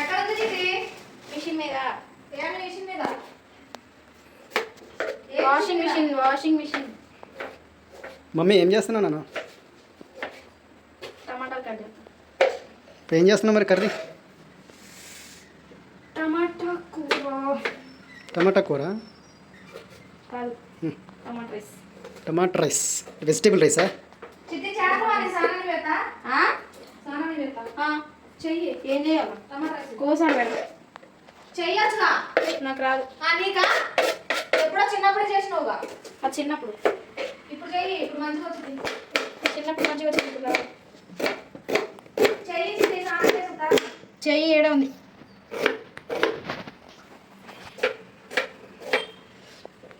ఎక్కడ ఉంది ఇది? మిషన్ మీద. ఏం మిషన్ మీద? Washing machine. మమ్మీ ఏం చేస్తున్నావు నాన్న? టమాటాలు కట్ చేస్తాను. ఏం చేస్తున్నావు మరి కర్రీ? టమాటా కూర కాదు, టమాటా రైస్. టమాటా రైస్, వెజిటేబుల్ రైసా? చిట్టి చేపవాలి సానాన్ని పెడతా. సానాన్ని పెడతా. చెయ్యి. ఏం చేయాలి? టమాటా రైస్ కోసాడు పెడతా. చెయ్యొచ్చుగా. నాకు రాదు. నీకా? ఎప్పుడో చిన్నప్పుడు చేసినావుగా. అది చిన్నప్పుడు. ఇప్పుడు చెయ్యి. ఇప్పుడు మంచిగా వచ్చింది. చిన్నప్పుడు మంచిగా వచ్చింది. ఇప్పుడు రాదు. చెయ్యి చిట్టి సానం చేస్తా. చెయ్యి ఏడ ఉంది.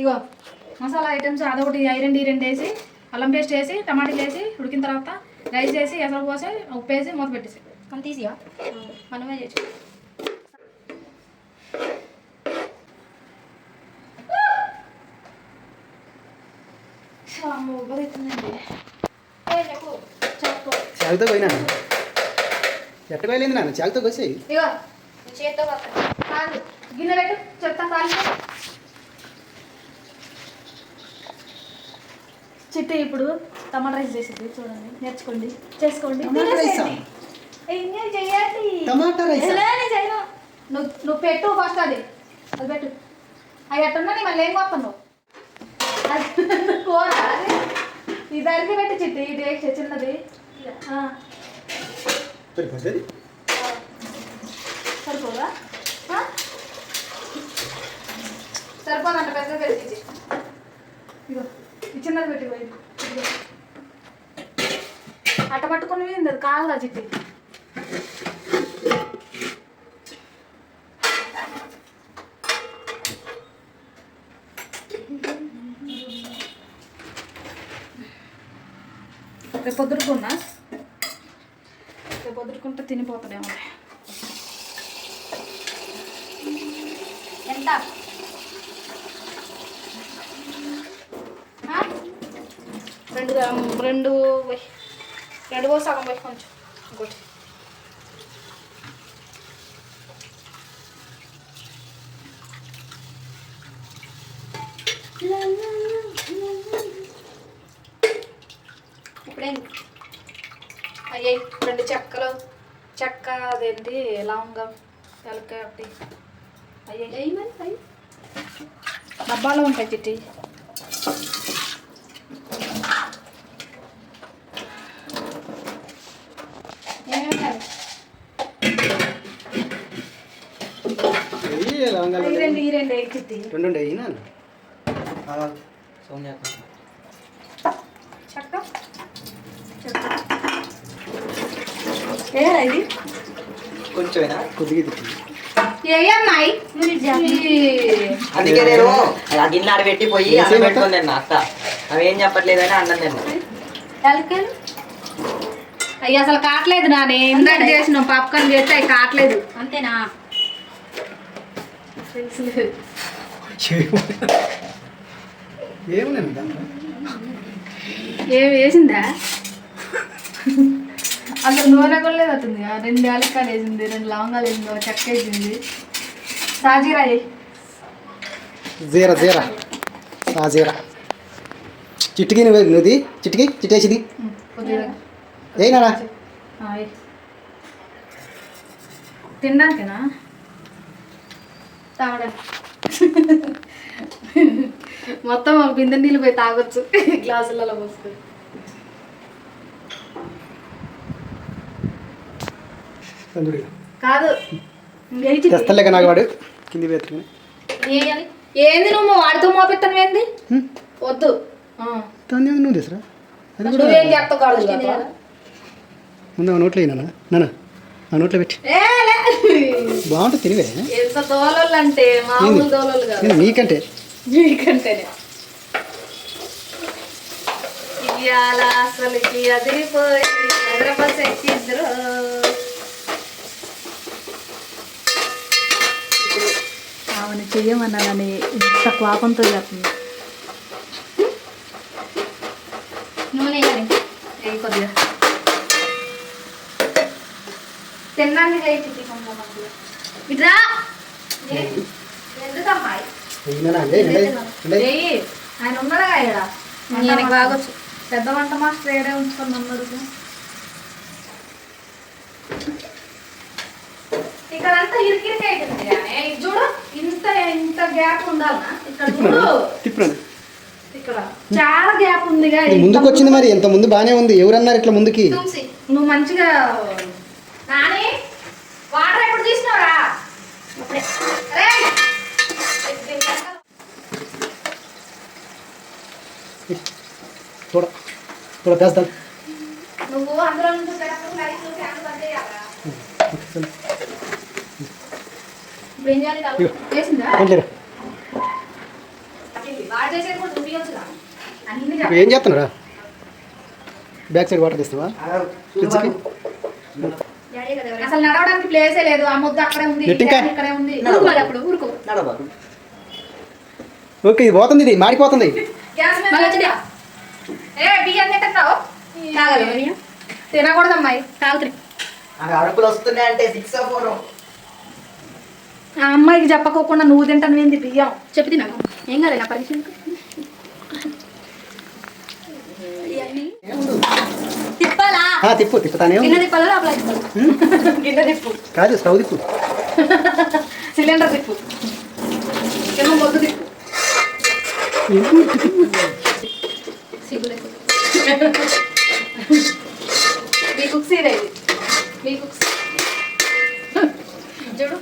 ఇగో మసాలా ఐటమ్స్ అదొకటి ఐరన్ డీరెండ్ వేసి అల్లం పేస్ట్ వేసి టమాటాలు వేసి ఉడికిన తర్వాత రైస్ వేసి ఎసరు పోసి ఉప్పు వేసి మూత పెట్టేసి అంత ఈజీగా మనమే చేసి ఉబ్బరిస్తుందండి. చెప్పు చెప్పు. చాకుతో పోయినా ఎట్ట పోయలేదు నాన్న, చాకుతో కోసేయి. ఇగో చేత్తో కాదు గిన్నె పెట్టు చెప్తా కాలి. చిట్టి ఇప్పుడు టమాటా రైస్ చేసింది చూడండి, నేర్చుకోండి, చేసుకోండి. టమాటా రైసా? ఎంజాయ్ చెయ్యాలి. టమాటా రైసా? చేయను. నువ్వు పెట్టు ఫస్ట్ అది పెట్టు. అవి ఎట్టున్నా మళ్ళీ ఏం పోతున్నావు? కూర ఇది అడిగి పెట్టు చిట్టి. ఇది చిన్నది సరిపోదా? సరిపోదంట పెద్దది పెట్టి. ఇగో ఈ చిన్నది పెట్టి పోయి అట్ట పట్టుకుని అది కాదా చిట్టి? రేపు పొద్దురుకున్నా, రేపు పొద్దురుకుంటే తినిపోతాడేమో. ఎంత? రెండు సగం పోయి కొంచెం ఇంకోటి. ఇప్పుడేంటి అయ్యాయి 2 చెక్కలు, చెక్క అదేంటి లవంగం, తెలకాయ ఒకటి అయ్యాయి. మరి డబ్బాలో ఉంటాయి చిట్టి. ఈ రెండు చిట్టి. రెండు అయినా చెక్క ఏరా ఇది కొంచెమేనా? కొద్దిగా ఏమన్నాయి? అందుకే నేను ఆ గిన్నె ఆడబెట్టి పోయి అన్నం పెట్టుకొని తిన్నా అత్త. అవి ఏం చెప్పట్లేదని అన్నం తిన్నా. అయ్యి అసలు కావట్లేదు. నాని ఇందాక చేసిన పాప్కార్న్ చేస్తే అవి కావట్లేదు. అంతేనా? ఏమన్నా దాంట్లో ఏమి వేసిందా? అసలు నూనె కూడా లేదు అవుతుంది. 2 యాలక్కాయలు వేసింది, 2 లవంగాలు వేసింది, 1 చెక్క వేసింది, సాజీరా జీరా జీరా సాజీరా. చిటికి నువ్వుది చిట్టేసింది ఏనాడా? తినడానికేనా? తాగడానికి మొత్తం ఒక బిందె నీళ్ళు పోయి తాగొచ్చు గ్లాసులలో పోసుకొని. కాదు తెస్తలేక నాకు వాడు కింది పెట్టుకుని ఏంది నువ్వు వాడితో మోపెత్తాను ఏంది? వద్దు. నువ్వు తీసురా నువ్వేం చేస్తావు కాదు. ముందు నోట్లో అయినా నాన్న, ఆ నోట్లో పెట్టి బాగుంటుంది తినివే. ఎంత దోలలు అంటే మామూలు దోలలు కాదు. నీకంటే నీకంటేనే ఇవాళ అసలుకి అదిరిపోయి హైదరాబాద్ ఎక్కిద్దరు. ఆమెను చెయ్యమన్నానని ఇంత కోపంతో చేస్తుంది. నూనె కొద్దిగా తిన్నాను చేయి. ఇట్రా ఎందుకమ్మాయి ఆయన ఉన్నాడా ఇక్కడ ఈయనకి బాగొచ్చు. పెద్ద వంట మాస్టర్ ఏడే ఉంచుకొని ఉన్నాడు ఇక్కడ అంతా ఇరికిరికి అవుతుంది కానీ ఇది చూడు ఇంత ఇంత గ్యాప్ ఉండాలనా ఇక్కడ చూడు తిప్పండి. ఇక్కడ చాలా గ్యాప్ ఉందిగా ముందుకు వచ్చింది మరి, ఎంత ముందు బానే ఉంది. ఎవరన్నారు ఇట్లా ముందుకి? నువ్వు మంచిగా నాని వాటర్ ఎప్పుడు తీసినావురా చూడ చూడ చేస్తాను. నువ్వు అందులో నుంచి లైట్లు ఫ్యాన్ బంద్ చేయాలా ఇప్పుడు ఏం చేయాలి చేసిందా వాడు చేసేది కూడా చూపించచ్చుగా అన్ని ఇప్పుడు ఏం చేస్తున్నారా? బ్యాక్ సైడ్ వాటర్ తీస్తావా? ఫ్రిడ్జ్కి అసలు నడవడానికి ప్లేసే లేదు. ఆ ముద్ద అక్కడే ఉంది, నెట్టింకా? ఇక్కడే ఉంది. నడవాలి. అప్పుడు ఊరుకో నడవదు. ఓకే, ఇది పోతుంది, ఇది మాడిపోతుంది. గ్యాస్ మీద వచ్చిందా? ఏ బియ్యం తింటున్నావు? తినకూడదు అమ్మాయి, తాగుతుంది. అరుపులు వస్తున్నాయి అంటే 6 or 4. ఆ అమ్మాయికి చెప్పకోకుండా నువ్వు తింటాను ఏంది బియ్యం? చెప్పి తిన్నాను ఏం కాలేదు నా పరీక్ష తిప్పాలా తిప్పు, తిప్పుతానే ఉంది. గిన్నె తిప్పాలా లోపల తిప్పాలా? గిన్నె తిప్పు, కాదు, స్టవ్ తిప్పు. సిలిండర్ తిప్పు, ఏమో మొద్దు తిప్పు. సిగ్గు లేకుండా మీ కుక్సీ ఇది, మీ కుక్సీ చూడు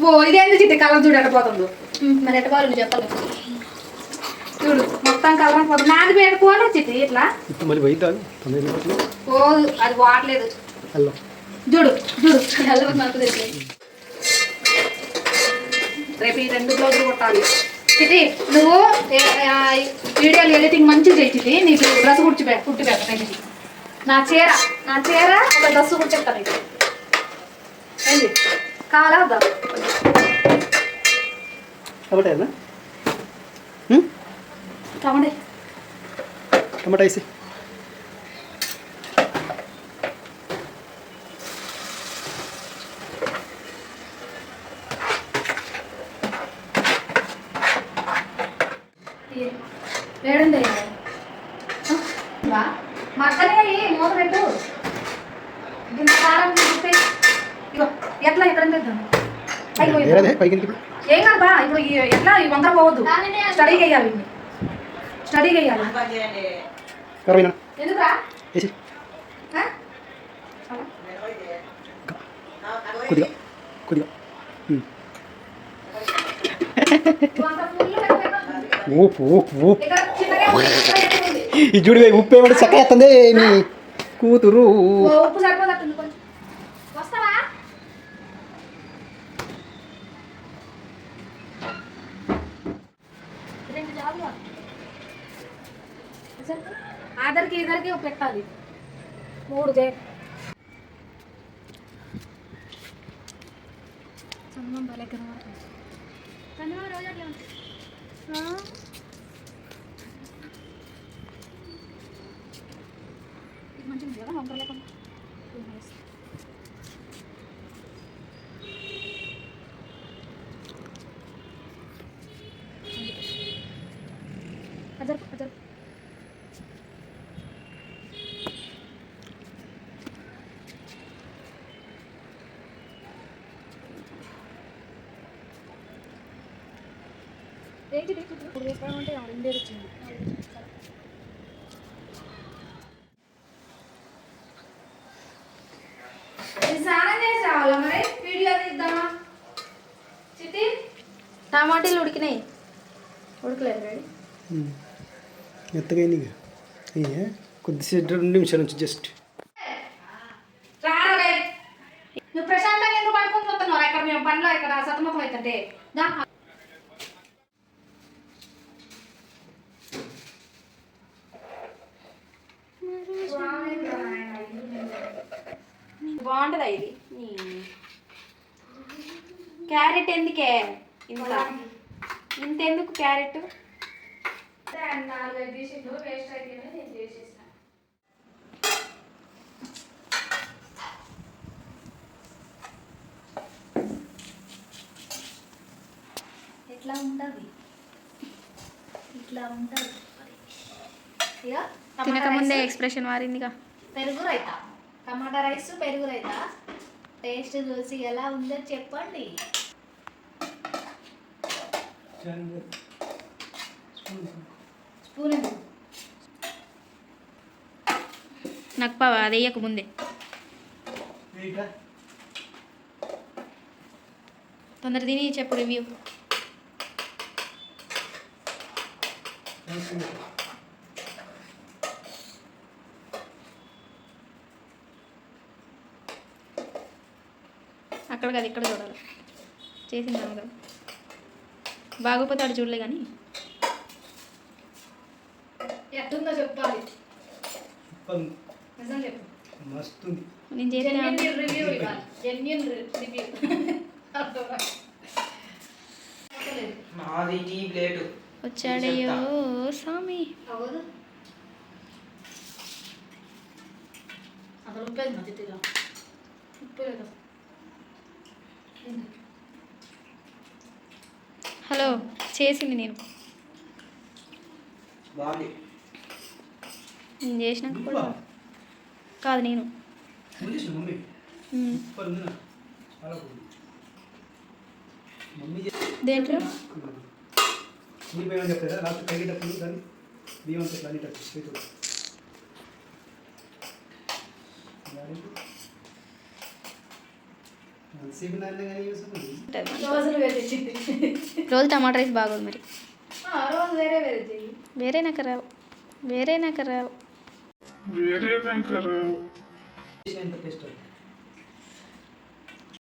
ఓ ఇదేంది చిట్టి కలర్ చూడు ఎట్టపోతుందో. మరి ఎట్ట కావాలి నువ్వు చెప్పాలి చూడు మొత్తం కలర్ పోతుంది. నాది పెట్టుకోవాలి చిట్టి ఇట్లా మళ్ళీ పోయిద్దా? తొందర ఓ అది వాడలేదు. హలో, చూడు చూడు ఎలా నాకు తెలియదు రేపు ఈ 2 బ్లౌజులు కొట్టాలి. చిట్టి నువ్వు వీడియోలు ఎడిటింగ్ మంచిగా చేయి చిట్టి. నీకు డ్రెస్ కుట్టి పెట్ట నా చీర ఒక డ్రెస్ కుట్టిస్తాను. నీకు ఏంటి కావాలా వద్దా? టమాటా టమాటే టమాటా వేసి వేడండి మక్కనే మూత పెట్టు. ఇంత కారం ఇగో ఎట్లా ఎక్కడ తెద్దాం వేరేదే పైకి ఏం కాదు బా. ఇప్పుడు ఎట్లా ఈ వందర పోవద్దు. స్టడీకి వేయాలి, స్టడీకి వేయాలి. కరవైనా ఎందుకురా వేసి కొద్దిగా కొద్దిగా ఊపు ఊపు ఊపు. ఈ జుడి ఉప్పు ఏమంటే చక్క వేస్తుంది మీ కూతురు. ఉప్పు సరిపోతుంది కొంచెం. వస్తావా? ఆధార్కి ఇద్దరికి పెట్టాలి 3 దే. మంచిగా కదా వంకర లేకుండా అజర్ ఏంటి ఇప్పుడు వేసుకోవడం అంటే 2 డేస్ వచ్చింది. స్నానం చేసి రావాలా మరి? వీడియో తీద్దామా చిట్టి? టమాటీలు ఉడికినాయి ఉడకలేదు రెడీ మెత్తగా కొద్దిసేపు 2 నిమిషాల నుంచి జస్ట్ నువ్వు ప్రశాంతంగా ఎందుకు పడుకొని పోతున్నావు? ఇక్కడ మేము పనిలో ఇక్కడ సతమతం అవుతుంటే బాగుంటుందా ఇది క్యారెట్ ఎందుకే ఇంతెందుకు క్యారెట్ 4-5 డిషెస్ వేస్ట్ అయితే నేను చేసేసాను. ఇట్లా ఉంటుంది, ఇట్లా ఉంటుంది. ఇక తినకముందే ఎక్స్ప్రెషన్ మారిందిగా. పెరుగు రైతా, టమాటా రైస్ పెరుగు రైతా. టేస్ట్ చూసి ఎలా ఉందో చెప్పండి. స్పూన్ నాకు పావా అది వేయక ముందే తొందర తిని చెప్పు రివ్యూ. అక్కడ కాదు ఇక్కడ చూడాలి. చేసిందాము కదా, బాగోపోతే అటు చూడలే కానీ. ఎట్టుందో చెప్పాలి, నిజం చెప్పు. మస్తు నేను చేసిన జెన్యూన్ రివ్యూ ఇవ్వాలి, జెన్యూన్ రివ్యూ. నాది టీ ప్లేటు వచ్చాడయ్యో స్వామి. అవ్వదు అసలు ఉప్పేది మధ్య తిగా ఉప్పు లేదు. హలో చేసింది నేను బాగుంది. నేను చేసినాక కూడా కాదు నేను. మమ్మీ ఉమ్. సూపర్ ఉంది నా. చాలా బాగుంది. మమ్మీ దేంట్లో నీ బియ్యం చెప్తారా లాస్ట్ కడిగేటప్పుడు దాన్ని బియ్యం అంతా ఇట్లా అన్నిటట్టు స్వీట్ మనసేపు నాన్న కానీ చూసుకుంది. రోజులు వేరే చెయ్యి. రోజు టమాటా రైస్ బాగోదు మరి. రోజు వేరే వేరే చెయ్యి. వేరే నాకు రావు, వేరే నాకు రావు. ఎంత టేస్ట్